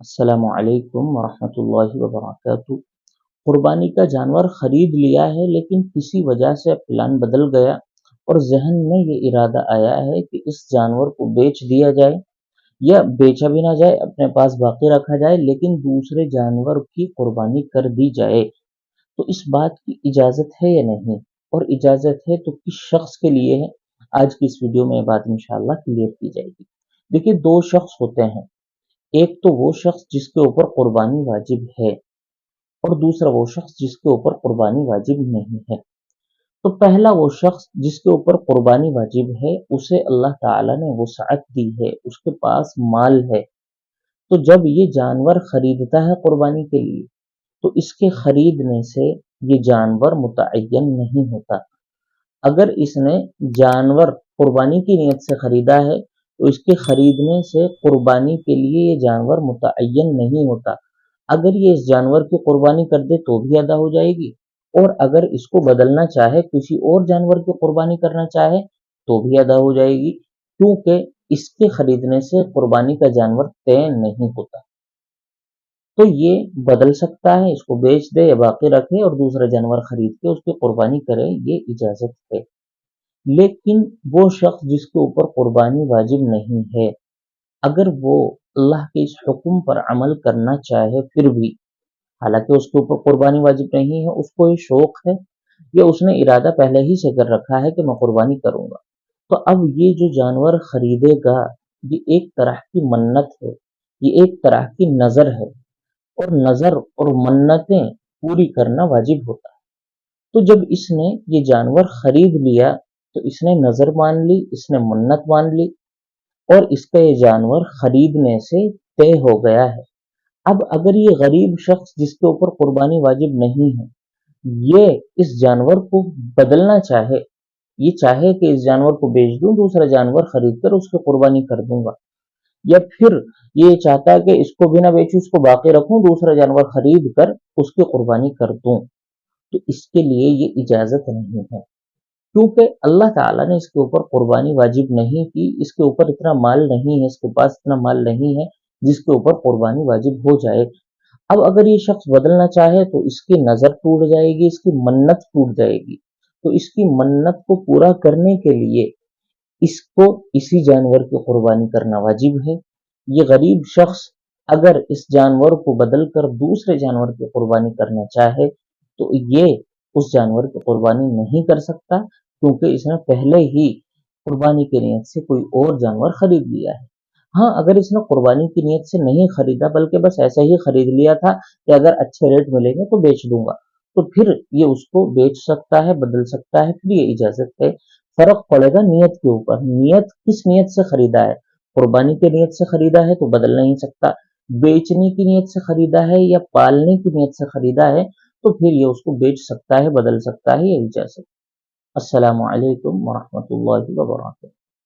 السلام علیکم ورحمۃ اللہ وبرکاتہ۔ قربانی کا جانور خرید لیا ہے لیکن کسی وجہ سے پلان بدل گیا اور ذہن میں یہ ارادہ آیا ہے کہ اس جانور کو بیچ دیا جائے یا بیچا بھی نہ جائے، اپنے پاس باقی رکھا جائے لیکن دوسرے جانور کی قربانی کر دی جائے، تو اس بات کی اجازت ہے یا نہیں، اور اجازت ہے تو کس شخص کے لیے ہے؟ آج کی اس ویڈیو میں یہ بات انشاءاللہ کلیئر کی جائے گی۔ دیکھیے، دو شخص ہوتے ہیں، ایک تو وہ شخص جس کے اوپر قربانی واجب ہے اور دوسرا وہ شخص جس کے اوپر قربانی واجب نہیں ہے۔ تو پہلا وہ شخص جس کے اوپر قربانی واجب ہے، اسے اللہ تعالیٰ نے وسعت دی ہے، اس کے پاس مال ہے، تو جب یہ جانور خریدتا ہے قربانی کے لیے تو اس کے خریدنے سے یہ جانور متعین نہیں ہوتا۔ اگر اس نے جانور قربانی کی نیت سے خریدا ہے تو اس کے خریدنے سے قربانی کے لیے یہ جانور متعین نہیں ہوتا۔ اگر یہ اس جانور کی قربانی کر دے تو بھی ادا ہو جائے گی، اور اگر اس کو بدلنا چاہے، کسی اور جانور کی قربانی کرنا چاہے تو بھی ادا ہو جائے گی، کیونکہ اس کے خریدنے سے قربانی کا جانور طے نہیں ہوتا۔ تو یہ بدل سکتا ہے، اس کو بیچ دے یا باقی رکھے اور دوسرا جانور خرید کے اس کی قربانی کرے، یہ اجازت ہے۔ لیکن وہ شخص جس کے اوپر قربانی واجب نہیں ہے، اگر وہ اللہ کے اس حکم پر عمل کرنا چاہے پھر بھی، حالانکہ اس کے اوپر قربانی واجب نہیں ہے، اس کو یہ شوق ہے یا اس نے ارادہ پہلے ہی سے کر رکھا ہے کہ میں قربانی کروں گا، تو اب یہ جو جانور خریدے گا یہ ایک طرح کی منت ہے، یہ ایک طرح کی نظر ہے، اور نظر اور منتیں پوری کرنا واجب ہوتا ہے۔ تو جب اس نے یہ جانور خرید لیا تو اس نے نظر مان لی، اس نے منت مان لی، اور اس کا یہ جانور خریدنے سے طے ہو گیا ہے۔ اب اگر یہ غریب شخص جس کے اوپر قربانی واجب نہیں ہے، یہ اس جانور کو بدلنا چاہے، یہ چاہے کہ اس جانور کو بیچ دوں، دوسرا جانور خرید کر اس کی قربانی کر دوں گا، یا پھر یہ چاہتا ہے کہ اس کو بھی نہ بیچوں، اس کو باقی رکھوں، دوسرا جانور خرید کر اس کی قربانی کر دوں، تو اس کے لیے یہ اجازت نہیں ہے، کیونکہ اللہ تعالیٰ نے اس کے اوپر قربانی واجب نہیں کی، اس کے اوپر اتنا مال نہیں ہے، اس کے پاس اتنا مال نہیں ہے جس کے اوپر قربانی واجب ہو جائے۔ اب اگر یہ شخص بدلنا چاہے تو اس کی نظر ٹوٹ جائے گی، اس کی منت ٹوٹ جائے گی، تو اس کی منت کو پورا کرنے کے لیے اس کو اسی جانور کی قربانی کرنا واجب ہے۔ یہ غریب شخص اگر اس جانور کو بدل کر دوسرے جانور کی قربانی کرنا چاہے تو یہ اس جانور کی قربانی نہیں کر سکتا، کیونکہ اس نے پہلے ہی قربانی کی نیت سے کوئی اور جانور خرید لیا ہے۔ ہاں، اگر اس نے قربانی کی نیت سے نہیں خریدا بلکہ بس ایسا ہی خرید لیا تھا کہ اگر اچھے ریٹ ملیں گے تو بیچ دوں گا، تو پھر یہ اس کو بیچ سکتا ہے، بدل سکتا ہے، پھر یہ اجازت ہے۔ فرق پڑے گا نیت کے اوپر، نیت کس نیت سے خریدا ہے، قربانی کی نیت سے خریدا ہے تو بدل نہیں سکتا، بیچنے کی نیت سے خریدا ہے یا پالنے کی نیت سے خریدا ہے تو پھر یہ اس کو بیچ سکتا ہے، بدل سکتا ہے، یہ اجازت۔ السلام علیکم ورحمۃ اللہ وبرکاتہ۔